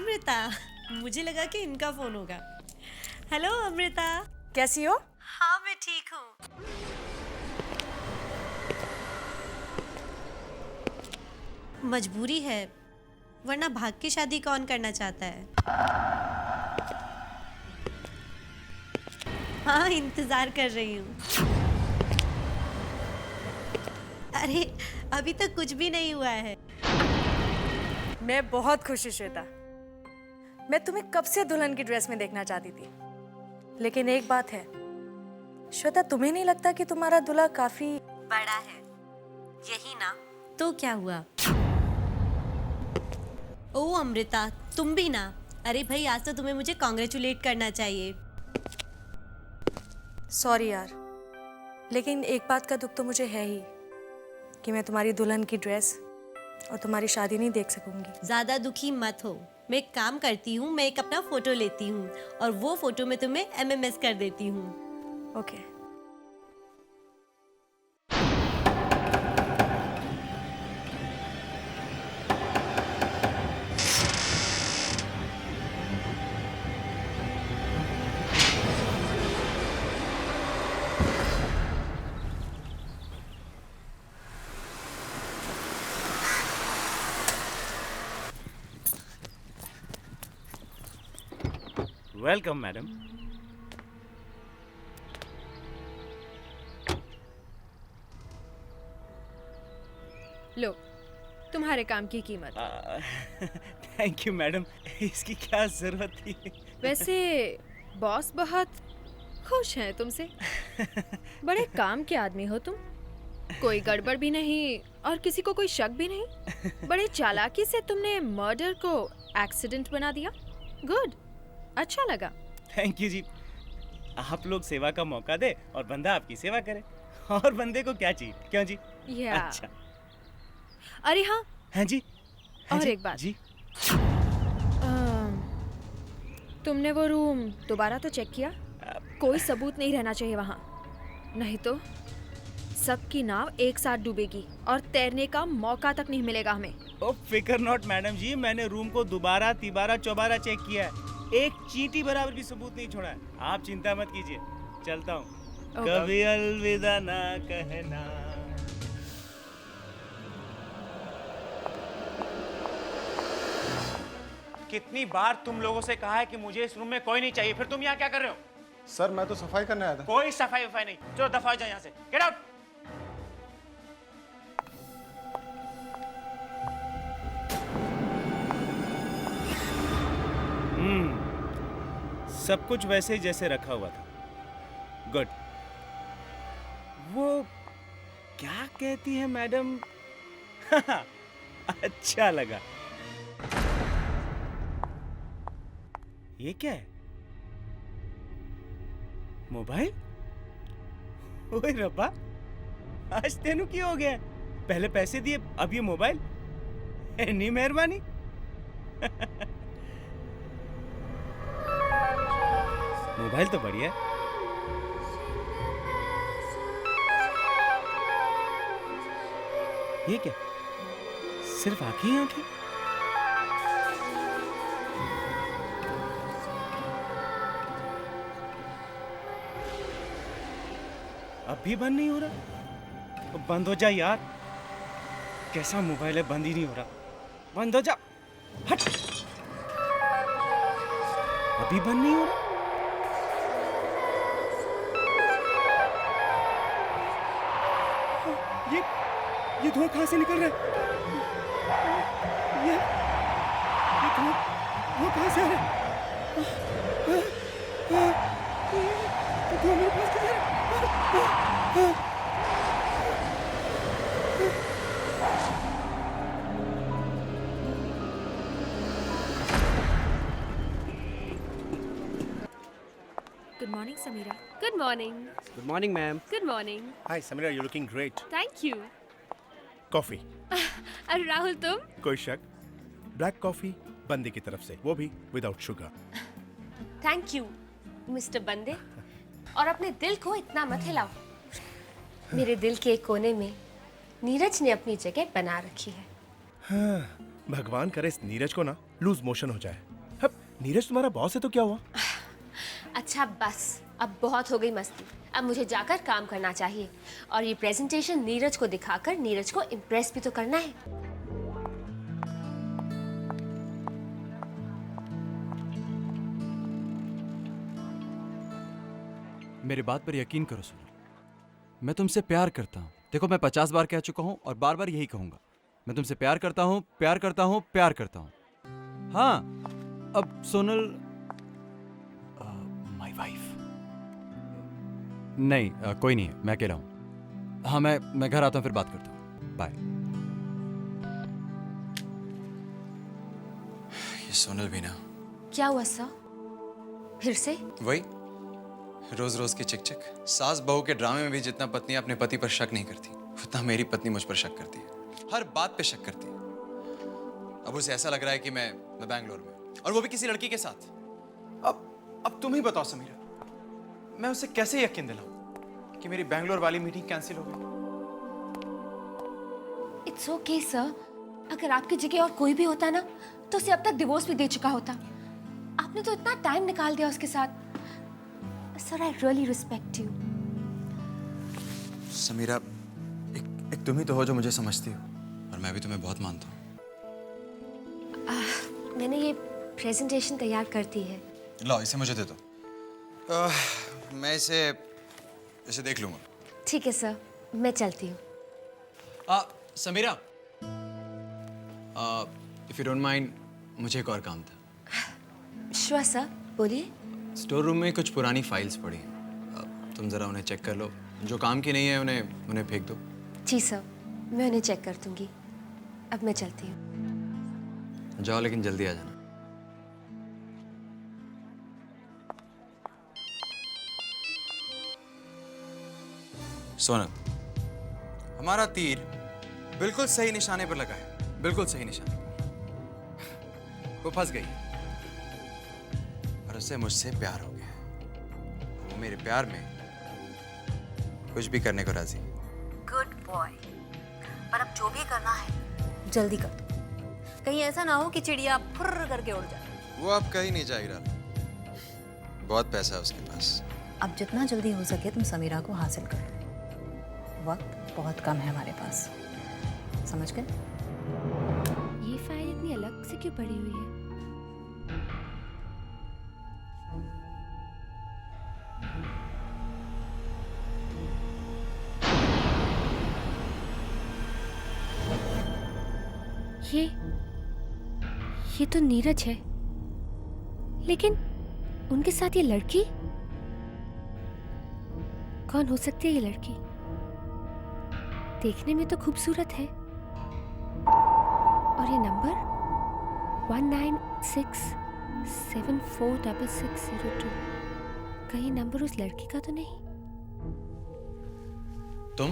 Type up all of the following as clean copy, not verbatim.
अमृता, मुझे लगा कि इनका फोन होगा। हेलो अमृता। कैसी हो? हाँ मैं ठीक हूँ। मजबूरी है, वरना भाग के शादी कौन करना चाहता है। हाँ इंतजार कर रही हूँ। अरे अभी तक कुछ भी नहीं हुआ है। मैं बहुत खुश हूँ श्वेता। मैं तुम्हें कब से दुल्हन की ड्रेस में देखना चाहती थी, लेकिन एक बात है श्वेता, तुम्हें नहीं लगता कि तुम्हारा दूल्हा काफी बड़ा है? यही ना। तो क्या हुआ? ओ अमृता, तुम भी ना। अरे भाई, आज तो तुम्हें मुझे कॉन्ग्रेचुलेट करना चाहिए। सॉरी यार, लेकिन एक बात का दुख तो मुझे है ही कि मैं तुम्हारी दुल्हन की ड्रेस और तुम्हारी शादी नहीं देख सकूंगी। ज्यादा दुखी मत हो। मैं एक काम करती हूँ, मैं एक अपना फोटो लेती हूँ और वो फोटो मैं तुम्हें MMS कर देती हूँ। ओके। Welcome madam. लो, तुम्हारे काम की कीमत। थैंक यू मैडम, इसकी क्या जरूरत थी? वैसे बॉस बहुत खुश हैं तुमसे। बड़े काम के आदमी हो तुम। कोई गड़बड़ भी नहीं और किसी को कोई शक भी नहीं। बड़े चालाकी से तुमने मर्डर को एक्सीडेंट बना दिया। गुड, अच्छा लगा। थैंक यू जी। आप लोग सेवा का मौका दे और बंदा आपकी सेवा करे, और बंदे को क्या चाहिए, क्यों जी? या अच्छा। अरे हाँ, हाँ जी। हाँ और जी, एक बात जी। तुमने वो रूम दोबारा तो चेक किया? कोई सबूत नहीं रहना चाहिए वहाँ, नहीं तो सबकी नाव एक साथ डूबेगी और तैरने का मौका तक नहीं मिलेगा हमें। ओ फिकर नॉट मैडम जी, मैंने रूम को दोबारा तिबारा चौबारा चेक किया है, एक चींटी बराबर भी सबूत नहीं छोड़ा है। आप चिंता मत कीजिए, चलता हूँ। कभी अलविदा ना कहना। कितनी बार तुम लोगों से कहा है कि मुझे इस रूम में कोई नहीं चाहिए, फिर तुम यहाँ क्या कर रहे हो? सर मैं तो सफाई करने आया था। कोई सफाई वफाई नहीं, चलो दफा हो जाओ यहाँ से, गेट आउट। सब कुछ वैसे ही जैसे रखा हुआ था। गुड। वो क्या कहती है मैडम? अच्छा लगा। ये क्या है? मोबाइल? ओए रब्बा, आज तेनू की हो गया? पहले पैसे दिए, अब ये मोबाइल? इतनी मेहरबानी। मोबाइल तो बढ़िया है। ये क्या? सिर्फ आंखें ही आंखें? अब भी बंद नहीं हो रहा? तो बंद हो जा यार। कैसा मोबाइल है, बंद ही नहीं हो रहा। बंद हो जा, हट। अभी बंद नहीं हो रहा। ये धुआं कहाँ से निकल रहा है? ये धुआं कहाँ से आ रहा है? धुआं मेरे पास किधर है? Good morning Sameera. Good morning. Good morning, ma'am. Good morning. Hi Sameera, you looking great. Thank you. Coffee? अरे राहुल तुम? कोई शक? ब्लैक कॉफी बंदे की तरफ से, वो भी without sugar. Thank you, Mr. बंदे। और अपने दिल को इतना मत हिलाओ। मेरे दिल के एक कोने में नीरज ने अपनी जगह बना रखी है। हाँ, भगवान करे इस नीरज को ना लूज मोशन हो जाए। नीरज तुम्हारा बॉस है तो क्या हुआ? अच्छा बस, अब बहुत हो गई मस्ती। अब मुझे जाकर काम करना चाहिए और ये प्रेजेंटेशन नीरज को दिखाकर नीरज को इम्प्रेस भी तो करना है। मेरी बात पर यकीन करो सोनल, मैं तुमसे प्यार करता हूँ। देखो मैं 50 बार कह चुका हूँ और बार बार यही कहूंगा, मैं तुमसे प्यार करता हूँ, प्यार करता हूँ, प्यार करता हूँ। हाँ, अब सोनल माय वाइफ नहीं, कोई नहीं है, मैं अकेला हूँ। हाँ, मैं घर आता हूँ, फिर बात करता हूँ। बाय। ये सोनल भी ना, क्या हुआ सर? फिर से? वही रोज रोज की चिक चिक। सास बहू के ड्रामे में भी जितना पत्नी अपने पति पर शक नहीं करती, उतना मेरी पत्नी मुझ पर शक करती है। हर बात पे शक करती है। अब उसे ऐसा लग रहा है कि मैं बैंगलोर में, और वो भी किसी लड़की के साथ। अब तुम ही बताओ समीरा, मैं उसे कैसे यकीन दिलाऊं कि मेरी बैंगलोर वाली मीटिंग कैंसिल हो गई? इट्स ओके सर, अगर आपकी जगह और कोई भी होता ना तो उसे अब तक डिवोर्स भी दे चुका होता। आपने तो इतना टाइम निकाल दिया उसके साथ। Sir I really respect you. Sameera, एक तुम ही तो हो जो मुझे समझती हो, और मैं भी तुम्हें बहुत मानता हूँ। मैंने ये प्रेजेंटेशन तैयार कर दी है। लो इसे मुझे दे दो। मैं इसे देख लूंगा। ठीक है सर, मैं चलती हूँ। Sameera, if you don't mind, मुझे एक और काम था। श्योर सर, बोलिए। स्टोर रूम में कुछ पुरानी फाइल्स पड़ी हैं, तुम जरा उन्हें चेक कर लो। जो काम की नहीं है उन्हें फेंक दो। जी सर, मैं उन्हें चेक कर दूंगी। अब मैं चलती हूँ। जाओ, लेकिन जल्दी आ जाना। सोनल, हमारा तीर बिल्कुल सही निशाने पर लगा है, बिल्कुल सही निशाने पर। वो फंस गई और उसे मुझसे प्यार हो गया। वो मेरे प्यार में कुछ भी करने को राजी। Good boy. पर अब जो भी करना है जल्दी कर, कहीं ऐसा ना हो कि चिड़िया फुर्र करके उड़ जाए। वो अब कहीं नहीं जाएगी रात, बहुत पैसा है उसके पास। अब जितना जल्दी हो सके तुम समीरा को हासिल करो, वक्त बहुत कम है हमारे पास, समझ गए? ये फाइल इतनी अलग से क्यों पड़ी हुई है? ये तो नीरज है, लेकिन उनके साथ ये लड़की कौन हो सकती है? ये लड़की देखने में तो खूबसूरत है, और ये नंबर 1967466602, कहीं नंबर उस लड़की का तो नहीं? तुम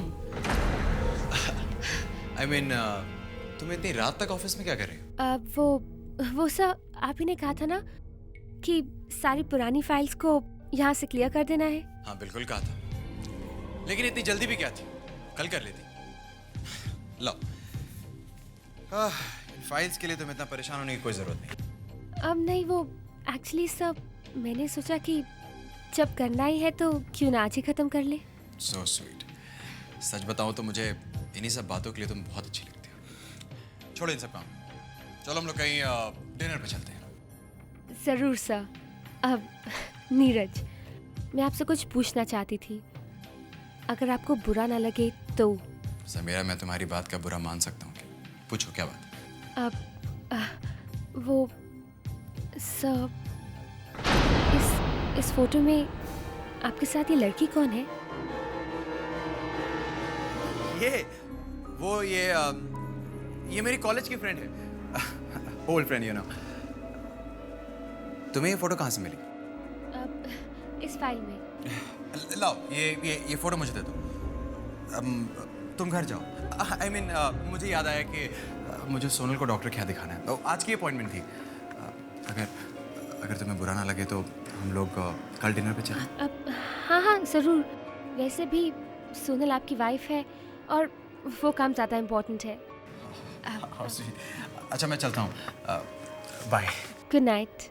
I mean, तुम इतनी रात तक ऑफिस में क्या कर रहे हो? वो सर, आप ही ने कहा था ना कि सारी पुरानी फाइल्स को यहाँ से क्लियर कर देना है। हाँ बिल्कुल कहा था, लेकिन इतनी जल्दी भी क्या थी, कल कर लेती। लो, इन फाइल्स के लिए तुम्हें इतना परेशान होने की कोई जरूरत नहीं। अब नहीं, वो एक्चुअली सर मैंने सोचा कि जब करना ही है तो क्यों ना आज ही खत्म कर ले। So sweet। सच बताऊं तो मुझे इन्हीं सब बातों के लिए तुम बहुत अच्छी लगती हो। छोड़ो इन सब काम, चलो हम लोग कहीं डिनर पे चलते हैं। जरूर सर। अब नीरज, मैं आपसे कुछ पूछना चाहती थी, अगर आपको बुरा ना लगे तो। समीरा, मैं तुम्हारी बात का बुरा मान सकता हूँ, पूछो क्या बात? वो सर, इस फोटो में आपके साथ ये लड़की कौन है? ये मेरी कॉलेज की फ्रेंड है, ओल्ड फ्रेंड यू नो। तुम्हें ये फोटो कहाँ से मिली? इस फाइल में। लाओ, ये फोटो मुझे दे दो। तुम घर जाओ। I mean, मुझे याद आया कि मुझे सोनल को डॉक्टर के यहाँ दिखाना है, तो आज की अपॉइंटमेंट थी। अगर तुम्हें बुरा ना लगे तो हम लोग कल डिनर पे चलें। हाँ ज़रूर। वैसे भी सोनल आपकी वाइफ है और वो काम ज़्यादा इम्पोर्टेंट है। अच्छा मैं चलता हूँ, बाय। Good night.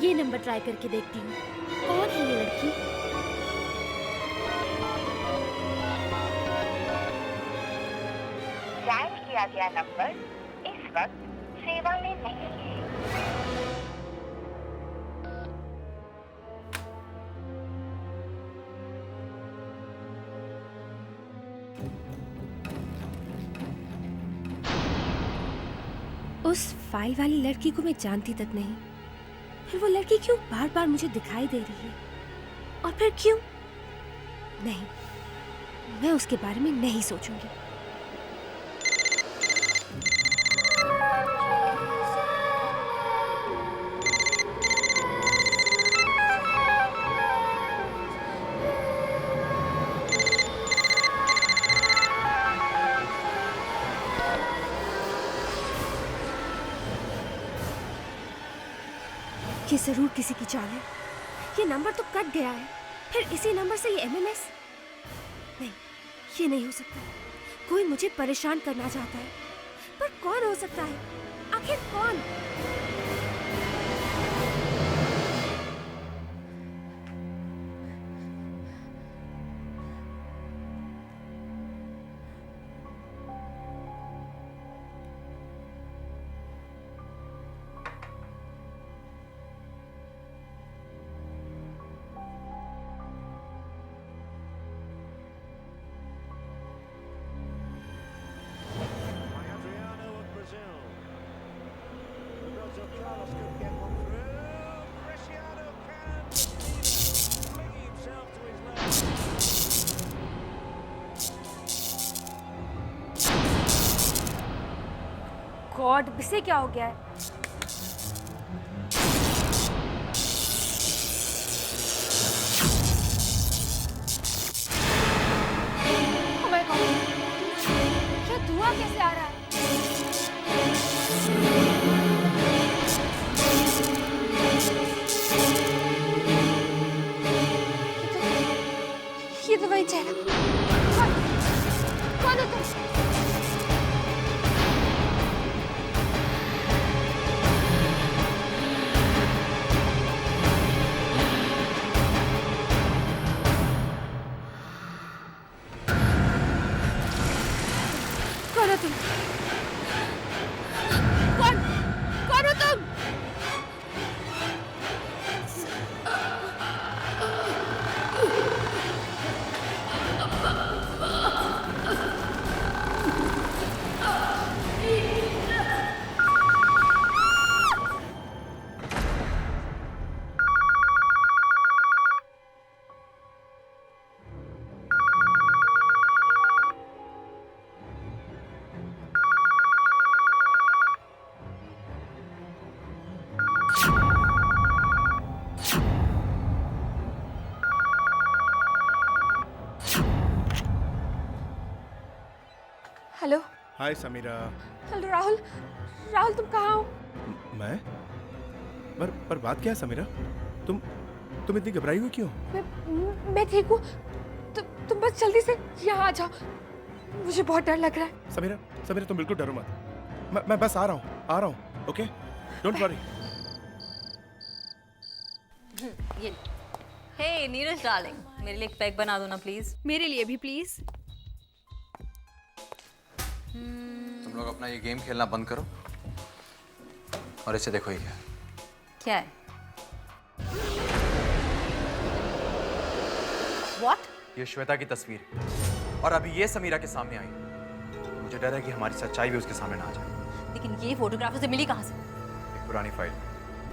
ये नंबर ट्राई करके देखती हूँ, कौन है ये लड़की? डायल किया गया नंबर इस वक्त सेवा में नहीं है। उस फाइल वाली लड़की को मैं जानती तक नहीं, फिर वो लड़की क्यों बार बार मुझे दिखाई दे रही है? और फिर क्यों? नहीं, मैं उसके बारे में नहीं सोचूंगी। ये जरूर किसी की चाल है। ये नंबर तो कट गया है, फिर इसी नंबर से ये एमएमएस? नहीं, ये नहीं हो सकता। कोई मुझे परेशान करना चाहता है, पर कौन हो सकता है? आखिर कौन? गॉड, इसे क्या हो गया है? Oh my God! ये धुआं कैसे आ रहा है? ये तो वही चेहरा। कौन है तुम? कौन हो तुम? कौन हो तुम? हेलो। हाय समीरा। हेलो राहुल। राहुल तुम कहाँ हो? मैं? पर बात क्या है समीरा? तुम इतनी घबराई हुई क्यों? मैं ठीक हूँ। तुम बस जल्दी से यहाँ आ जाओ, मुझे बहुत डर लग रहा है। समीरा तुम बिल्कुल डरो मत। मैं बस आ रहा हूँ। Okay, don't worry. ये हे नीरज डार्लिंग, मेरे लिए एक पैक बना दो ना प्लीज। मेरे लिए भी प्लीज। तुम लोग अपना ये गेम खेलना बंद करो और इसे देखो। ये क्या है? What? ये श्वेता की तस्वीर है और अभी ये समीरा के सामने आई। मुझे डर है कि हमारी सच्चाई भी उसके सामने ना आ जाए। लेकिन ये फोटोग्राफर से मिली कहाँ से? एक पुरानी फाइल।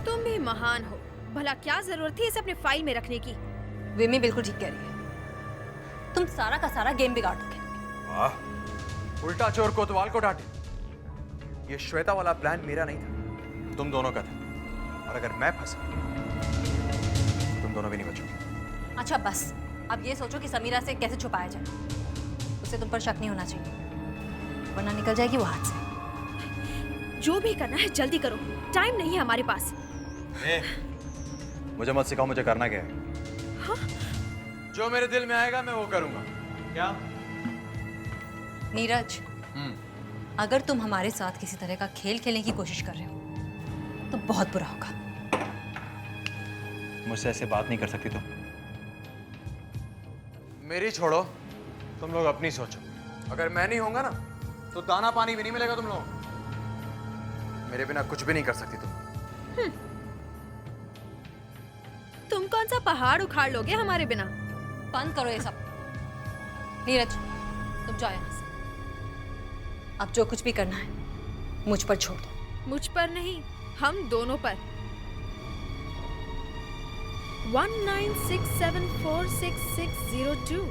तुम भी महान हो, भला क्या जरूरत थी इसे अपने फाइल में रखने की? विमी बिल्कुल ठीक कह रही है। तुम सारा का सारा गेम बिगाड़ दोगे। वाह, उल्टा चोर कोतवाल को डांटे। ये श्वेता वाला प्लान मेरा नहीं था, तुम दोनों का था। और अगर मैं फंसा तो तुम दोनों भी नहीं बचोगे। अच्छा बस, अब ये सोचो कि समीरा से कैसे छुपाया जाए। उसे तुम पर शक नहीं होना चाहिए, वरना निकल जाएगी वो हाथ से। जो भी करना है जल्दी करो, टाइम नहीं है हमारे पास। मुझे मत सिखाओ मुझे करना क्या है। हाँ? जो मेरे दिल में आएगा मैं वो करूंगा। क्या? नीरज, अगर तुम हमारे साथ किसी तरह का खेल खेलने की कोशिश कर रहे हो तो बहुत बुरा होगा। मुझसे ऐसे बात नहीं कर सकती तुम। मेरी छोड़ो, तुम लोग अपनी सोचो। अगर मैं नहीं होऊंगा ना तो दाना पानी भी नहीं मिलेगा तुम लोगों को। मेरे बिना कुछ भी नहीं कर सकती तुम। तुम कौन सा पहाड़ उखाड़ लोगे हमारे बिना? बंद करो ये सब। नीरज, तुम जाओ यहाँ से। अब जो कुछ भी करना है मुझ पर छोड़ दो। मुझ पर नहीं, हम दोनों पर। 1967466602।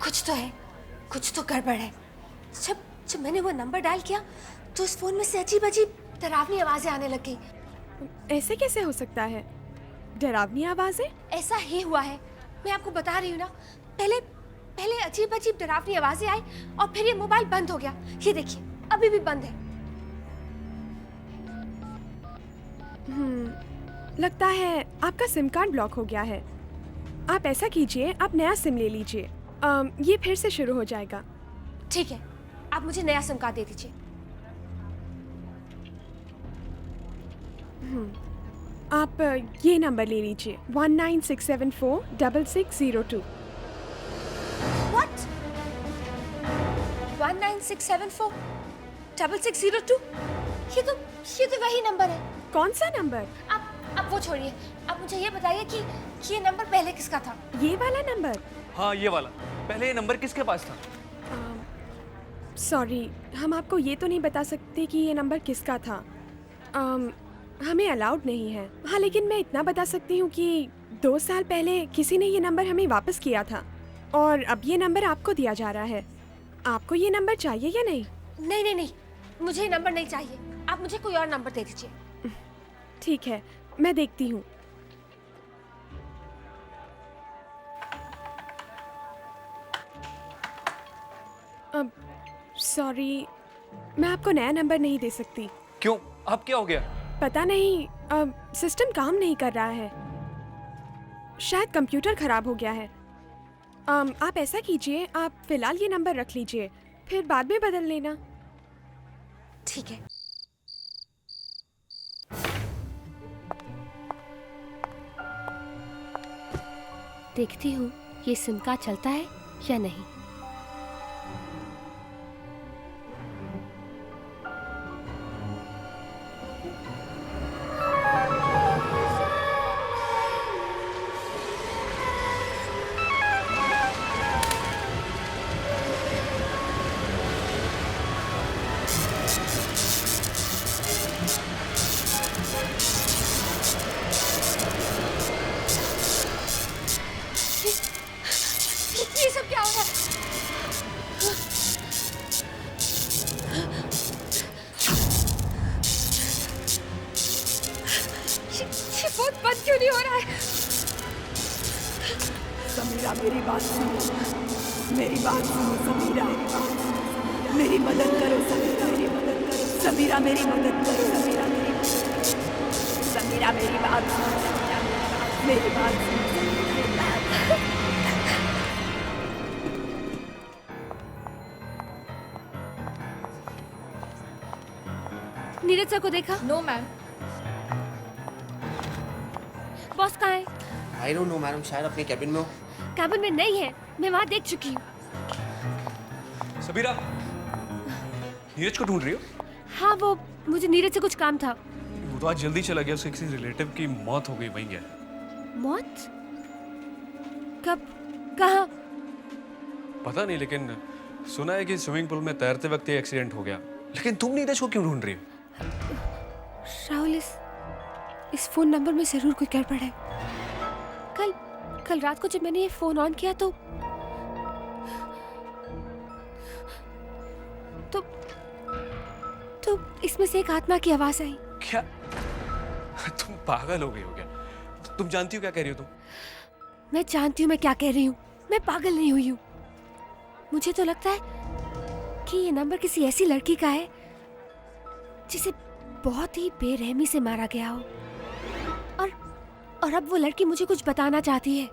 कुछ तो है, कुछ तो गड़बड़ है। जब मैंने वो नंबर डायल किया तो उस फोन में से अजीब अजीब डरावनी आवाजें आने लग गई। ऐसे कैसे हो सकता है? डरावनी आवाजें? ऐसा ही हुआ है, मैं आपको बता रही हूँ ना। पहले अजीब अजीब डरावनी आवाजें आई और फिर ये मोबाइल बंद हो गया। ये देखिए, अभी भी बंद है। लगता है आपका सिम कार्ड ब्लॉक हो गया है। आप ऐसा कीजिए, आप नया सिम ले लीजिए। ये फिर से शुरू हो जाएगा। ठीक है, आप मुझे नया सिम कार्ड दे दीजिए। आप ये नंबर ले लीजिए, 1967466602। What? 1967466602? ये तो वही नंबर है। कौन सा नंबर? आप वो छोड़िए, आप मुझे ये बताइए कि ये नंबर पहले किसका था? ये वाला नंबर? हाँ, ये वाला। पहले ये नंबर किसके पास था? सॉरी, हम आपको ये तो नहीं बता सकते कि ये नंबर किसका था। हमें अलाउड नहीं है। हाँ, लेकिन मैं इतना बता सकती हूँ कि 2 साल पहले किसी ने ये नंबर हमें वापस किया था और अब ये नंबर आपको दिया जा रहा है। आपको ये नंबर चाहिए या नहीं? नहीं, मुझे ये नंबर नहीं चाहिए। आप मुझे कोई और नंबर दे दीजिए। ठीक है, मैं देखती हूँ। अब सॉरी, मैं आपको नया नंबर नहीं दे सकती। क्यों? अब क्या हो गया? पता नहीं, अब सिस्टम काम नहीं कर रहा है। शायद कंप्यूटर खराब हो गया है। आप ऐसा कीजिए, आप फिलहाल ये नंबर रख लीजिए, फिर बाद में बदल लेना। ठीक है। देखती हूँ ये सिम कार्ड चलता है या नहीं। ये सब क्या हो रहा है? ये फोन बंद क्यों नहीं हो रहा है? समीरा, मेरी बात सुनो, मेरी बात सुनो समीरा, मेरी मदद करो समीरा, मेरी मदद करो समीरा, मेरी मदद करो समीरा, समीरा मेरी बात सुनो समीरा, मेरी बात सुनो समीरा। नीरज सर को देखा? No ma'am. बॉस कहाँ है? आई डोंट नो मैडम, शायद अपने कैबिन में हो। कैबिन में नहीं है, मैं वहाँ देख चुकी हूँ। सबीरा, नीरज को ढूंढ रही हो? हाँ, वो मुझे नीरज से कुछ काम था। वो तो आज जल्दी चला गया, उसके किसी रिलेटिव की मौत हो गई, वहीं गया। मौत? कब? कहाँ? पता नहीं, लेकिन सुना है कि स्विमिंग पूल में तैरते वक्त ये एक्सीडेंट हो गया। लेकिन तुम नीरज को क्यों ढूंढ रही हो? राहुल, इस फोन नंबर में जरूर कोई गड़बड़ है। कल रात को जब मैंने ये फोन ऑन किया तो इसमें से एक आत्मा की आवाज आई। क्या? तुम पागल हो गई हो क्या? तुम जानती हो क्या कह रही हो तुम? मैं जानती हूँ मैं क्या कह रही हूँ। मैं पागल नहीं हुई हूँ। मुझे तो लगता है कि ये नंबर किसी ऐसी लड़की का है जिसे बहुत ही बेरहमी से मारा गया हो, और अब वो लड़की मुझे कुछ बताना चाहती है।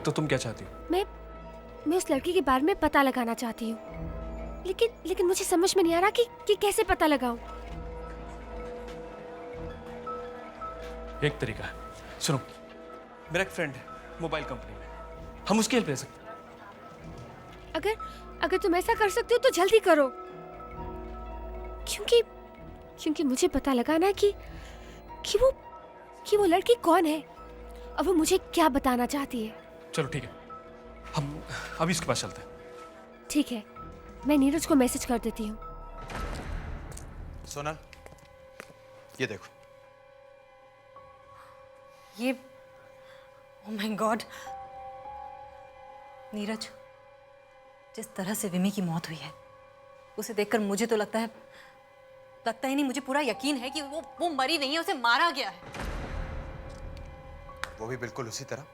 तो तुम क्या चाहती हो? मैं उस लड़की के बारे में पता लगाना चाहती हूँ, लेकिन मुझे समझ में नहीं आ रहा कि कैसे पता लगाऊं। एक तरीका है, सुनो, मेरा एक फ्रेंड है मोबाइल कंपनी में, हम उसकी हेल्प ले सकते हैं। अगर तुम ऐसा कर सकते हो तो जल्दी करो, क्योंकि मुझे पता लगाना है कि वो लड़की कौन है और वो मुझे क्या बताना चाहती है। चलो ठीक है, हम अभी इसके पास चलते हैं। ठीक है, मैं नीरज को मैसेज कर देती हूँ। सोनल, ये देखो। ये ओह माय गॉड, नीरज, जिस तरह से विमी की मौत हुई है उसे देखकर मुझे तो लगता ही नहीं, मुझे पूरा यकीन है कि वो मरी नहीं है, उसे मारा गया है। वो भी बिल्कुल उसी तरह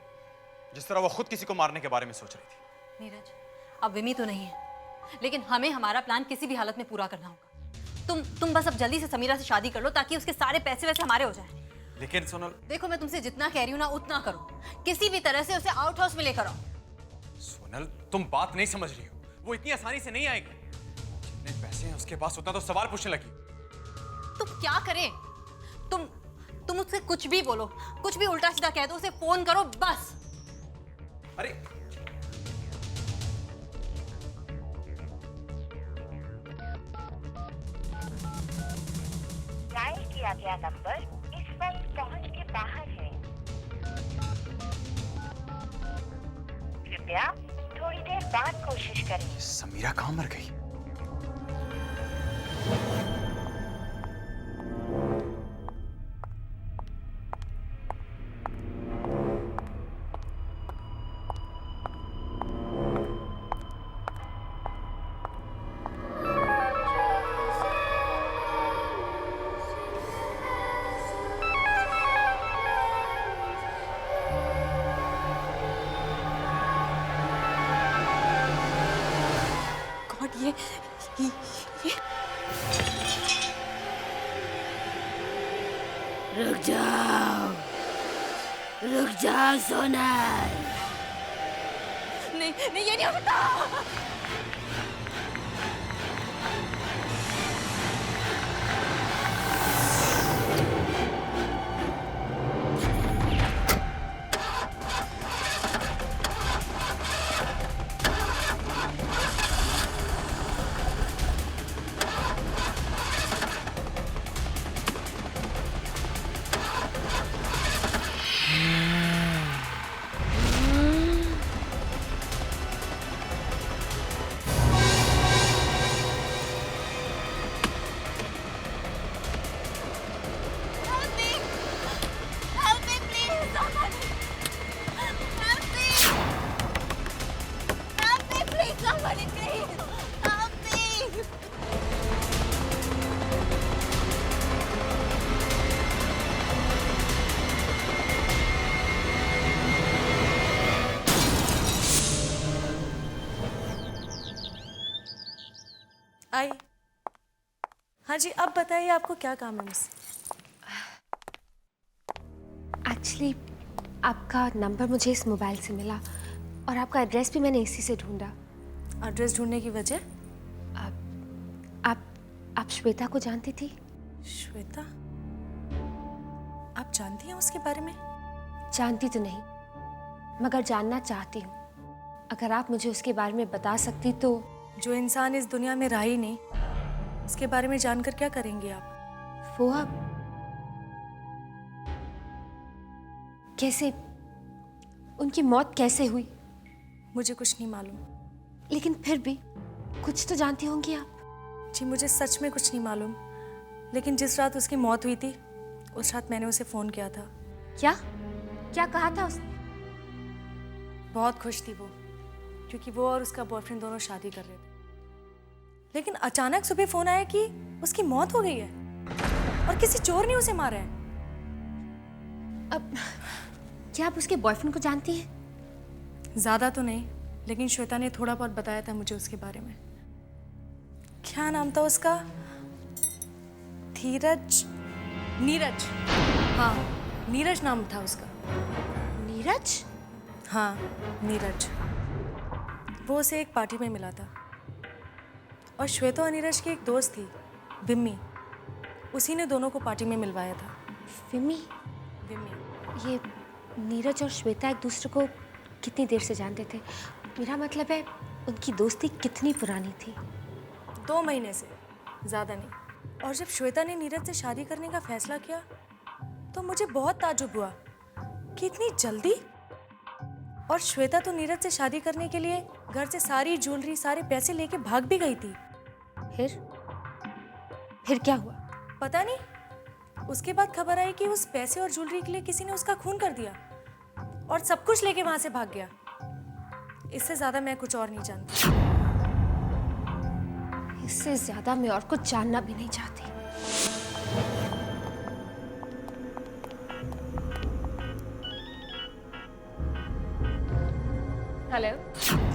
जिस तरह वो खुद किसी को मारने के बारे में सोच रही थी। नीरज, अब विमी तो नहीं है, लेकिन हमें हमारा प्लान किसी भी हालत में पूरा करना होगा। तुम बस अब जल्दी से समीरा से शादी कर लो ताकि उसके सारे पैसे वैसे हमारे हो जाएं। लेकिन सोनल, देखो, मैं तुमसे जितना कह रही हूँ ना उतना करो, किसी भी तरह से उसे आउट हाउस में लेकर आओ। सोनल, तुम बात नहीं समझ रही हो, वो इतनी आसानी से नहीं आएगी। जितने पैसे हैं उसके पास उतना तो सवाल पूछने लगी। तुम क्या करें? तुम उससे कुछ भी बोलो, कुछ भी उल्टा सीधा कह दो, उसे फोन करो बस। अरे डायल किया गया नंबर इस वक्त पहुंच के बाहर है। कृपया थोड़ी देर बाद कोशिश करें। समीरा कहाँ मर गई? ये रुक जाओ सोनल। नहीं, ये नहीं हो सकता। आई। हाँ जी, अब बताइए आपको क्या काम है मुझसे? एक्चुअली आपका नंबर मुझे इस मोबाइल से मिला और आपका एड्रेस भी मैंने इसी से ढूंढा। एड्रेस ढूंढने की वजह? आप श्वेता को जानती थी? श्वेता? आप जानती हैं उसके बारे में? जानती तो नहीं, मगर जानना चाहती हूँ। अगर आप मुझे उसके बारे में बता सकती तो। जो इंसान इस दुनिया में रहा ही नहीं, उसके बारे में जानकर क्या करेंगे आप? वो आप कैसे, उनकी मौत कैसे हुई? मुझे कुछ नहीं मालूम। लेकिन फिर भी कुछ तो जानती होंगी आप। जी मुझे सच में कुछ नहीं मालूम, लेकिन जिस रात उसकी मौत हुई थी उस रात मैंने उसे फ़ोन किया था। क्या क्या कहा था उसने? बहुत खुश थी वो, क्योंकि वो और उसका बॉयफ्रेंड दोनों शादी कर रहे थे। लेकिन अचानक सुबह फ़ोन आया कि उसकी मौत हो गई है और किसी चोर ने उसे मारा है। अब क्या आप उसके बॉयफ्रेंड को जानती हैं? ज़्यादा तो नहीं, लेकिन श्वेता ने थोड़ा बहुत बताया था मुझे उसके बारे में। क्या नाम था उसका? धीरज, नीरज। हाँ, नीरज नाम था उसका। नीरज? हाँ, नीरज। वो उसे एक पार्टी में मिला था और श्वेता और नीरज की एक दोस्त थी, विम्मी। उसी ने दोनों को पार्टी में मिलवाया था। विम्मी? विम्मी। ये नीरज और श्वेता एक दूसरे को कितनी देर से जानते थे? मेरा मतलब है उनकी दोस्ती कितनी पुरानी थी? 2 महीने से, ज़्यादा नहीं। और जब श्वेता ने नीरज से शादी करने का फैसला किया तो मुझे बहुत ताज्जुब हुआ कि इतनी जल्दी। और श्वेता तो नीरज से शादी करने के लिए घर से सारी ज्वेलरी, सारे पैसे लेके भाग भी गई थी। फिर क्या हुआ? पता नहीं। उसके बाद खबर आई कि उस पैसे और ज्वेलरी के लिए किसी ने उसका खून कर दिया और सब कुछ लेके वहां से भाग गया। इससे ज्यादा मैं कुछ और नहीं जानती। इससे ज्यादा मैं और कुछ जानना भी नहीं चाहती। हेलो।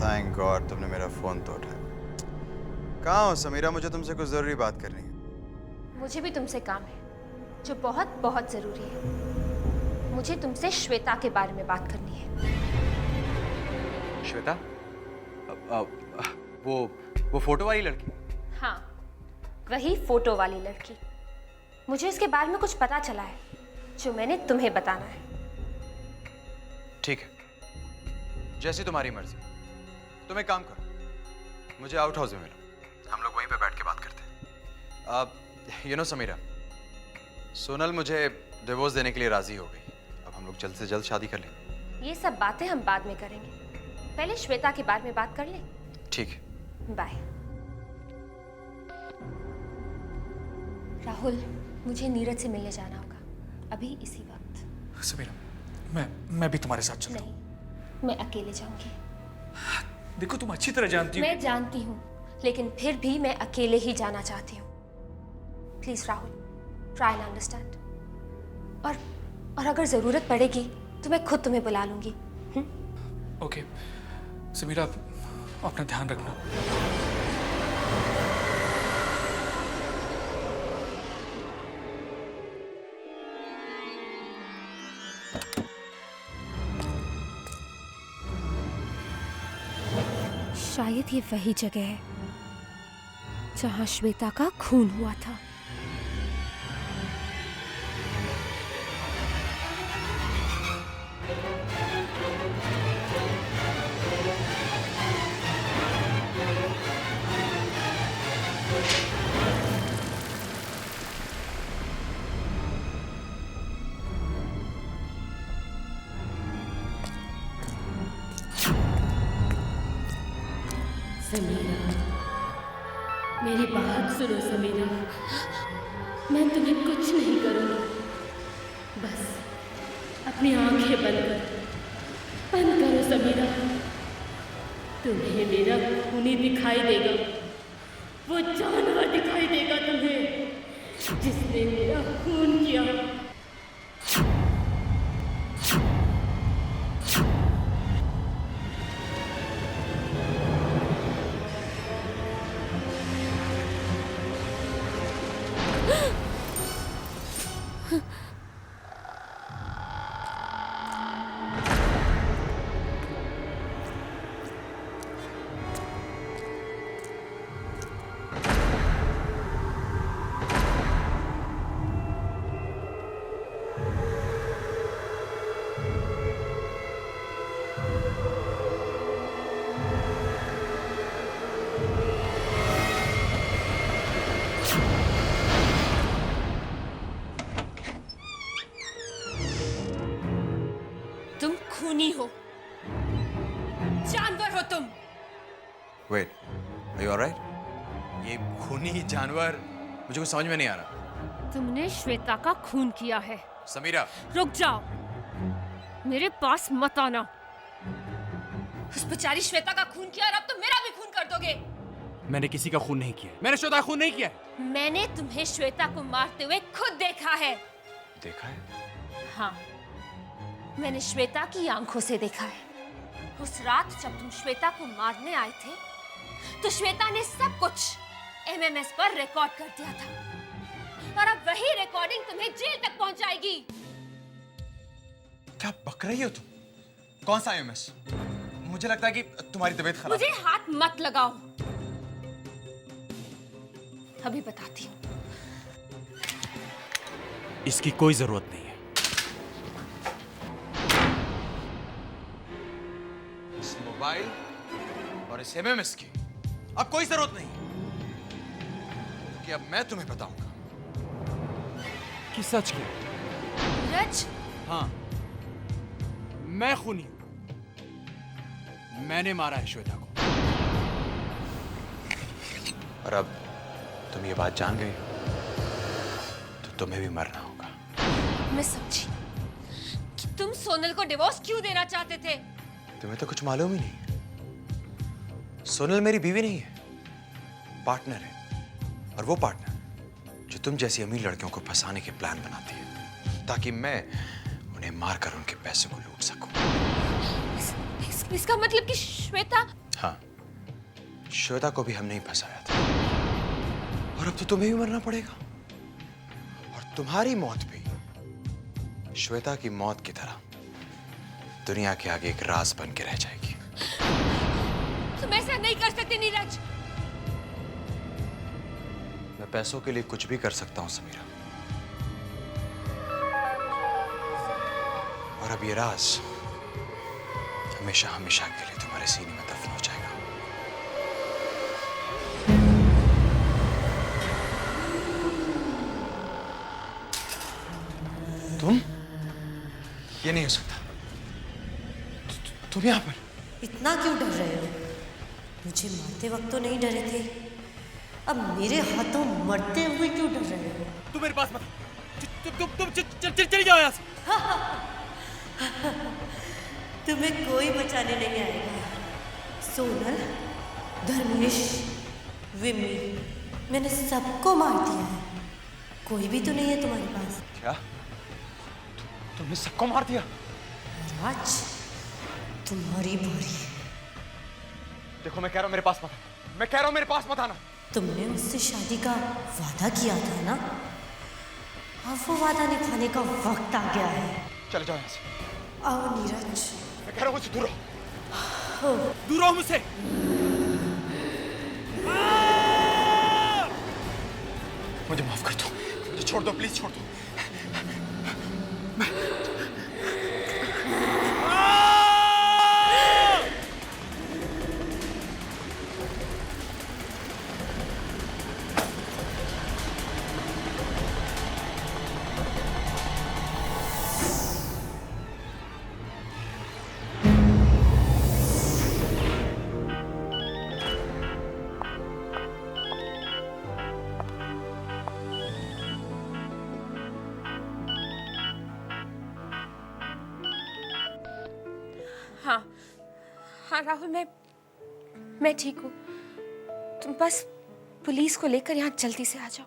थैंक गॉड तुमने मेरा फोन तो उठाया। कहाँ हो समीरा? मुझे तुमसे कुछ जरूरी बात करनी है। मुझे भी तुमसे काम है जो बहुत बहुत जरूरी है। मुझे तुमसे श्वेता के बारे में बात करनी है। श्वेता? वो फोटो वाली लड़की? हाँ, वही फोटो वाली लड़की। मुझे उसके बारे में कुछ पता चला है जो मैंने तुम्हें बताना है। ठीक है, जैसी तुम्हारी मर्जी। तुम एक काम करो, मुझे आउट हाउस में मिलो, हम लोग वहीं पे बैठ के बात करते हैं। अब यू नो समीरा, सोनल मुझे डिवोर्स देने के लिए राजी हो गई। अब हम लोग जल्द से जल्द शादी कर लें। ये सब बातें हम बाद में करेंगे, पहले श्वेता के बारे में बात कर लें। ठीक है, बाय। राहुल, मुझे नीरज से मिलने जाना होगा अभी इसी वक्त। समीरा, मैं भी तुम्हारे साथ चलता हूँ। नहीं, मैं अकेले जाऊंगी। देखो तुम अच्छी तरह जानती हो। मैं जानती हूँ, लेकिन फिर भी मैं अकेले ही जाना चाहती हूँ। Please Rahul, try and understand. और अगर जरूरत पड़ेगी तो मैं खुद तुम्हें बुला लूंगी। ओके समीरा, अपना ध्यान रखना। शायद ये वही जगह है जहां श्वेता का खून हुआ था। समीरा, मेरी बात सुनो समीरा, मैं तुम्हें कुछ नहीं करूँगी। बस अपनी आंखें बंद करो समीरा। तुम्हें मेरा खूनी दिखाई देगा, वो जानवर दिखाई देगा तुम्हें जिसने मेरा खून किया। हो तुम? Wait, are you alright? ये खूनी जानवर मुझे कुछ समझ में नहीं आ रहा। तुमने श्वेता का खून किया है। समीरा, रुक जाओ, मेरे पास मत आना। उस बेचारी श्वेता का खून किया और अब तुम मेरा भी खून कर दोगे। मैंने किसी का खून नहीं किया। मैंने श्वेता का खून नहीं किया। मैंने तुम्हें श्वेता को मारते हुए खुद देखा है। देखा है? हाँ, मैंने श्वेता की आंखों से देखा है। उस रात जब तुम श्वेता को मारने आए थे, तो श्वेता ने सब कुछ एमएमएस पर रिकॉर्ड कर दिया था, और अब वही रिकॉर्डिंग तुम्हें जेल तक पहुंचाएगी। क्या बक रही हो तुम? कौन सा एमएमएस? मुझे लगता है कि तुम्हारी तबीयत खराब है। मुझे हाथ मत लगाओ, अभी बताती हूँ। इसकी कोई जरूरत नहीं है। इस मोबाइल और इस एमएमएस की अब कोई जरूरत नहीं, क्योंकि अब मैं तुम्हें बताऊंगा कि सच की। नीरज, हाँ, मैं खूनी हूं। मैंने मारा है श्वेता को। और अब तुम ये बात जान गई तो तुम्हें भी मरना होगा। मैं समझी कि तुम सोनल को डिवोर्स क्यों देना चाहते थे। तुम्हें तो कुछ मालूम ही नहीं। सोनल मेरी बीवी नहीं है, पार्टनर है। और वो पार्टनर जो तुम जैसी अमीर लड़कियों को फंसाने के प्लान बनाती है, ताकि मैं उन्हें मारकर उनके पैसे को लूट सकूं। इसका मतलब कि श्वेता? हाँ, श्वेता को भी हमने ही फंसाया था, और अब तो तुम्हें भी मरना पड़ेगा। और तुम्हारी मौत भी श्वेता की मौत की तरह दुनिया के आगे एक राज बन के रह जाएगी। तुम ऐसा नहीं कर सकते नीरज। मैं पैसों के लिए कुछ भी कर सकता हूं समीरा, और अब ये राज हमेशा हमेशा के लिए तुम्हारे सीने में दफन हो जाएगा। तुम? ये नहीं हो सकता। तुम यहाँ पर? इतना क्यों डर रहे हो? मुझे मारते वक्त तो नहीं डरे थे, अब मेरे हाथों मरते हुए क्यों डर रहे हो? तुम मेरे पास मत। तुम चली जाओ यहाँ से। तुम्हें कोई बचाने नहीं आएगा। सोनल, धर्मेश, विमी, मैंने सबको मार दिया है। कोई भी तो नहीं है तुम्हारे पास। क्या? तुमने सबको मार दिया? राज, तुम्हारी बारी। देखो, मैं कह रहा हूं मेरे पास मत आना। मैं कह रहा हूं मेरे पास मत आना। तुमने मुझसे शादी का वादा किया था ना? अब वो वादा निभाने का वक्त आ गया है। चले जाओ यहाँ से। आओ नीरज। मैं कह रहा हूं मुझसे दूर रहो। दूर रहो मुझसे। मुझे माफ कर दो, मुझे छोड़ दो, प्लीज छोड़ दो। हाँ राहुल, मैं ठीक हूँ। तुम बस पुलिस को लेकर यहाँ जल्दी से आ जाओ।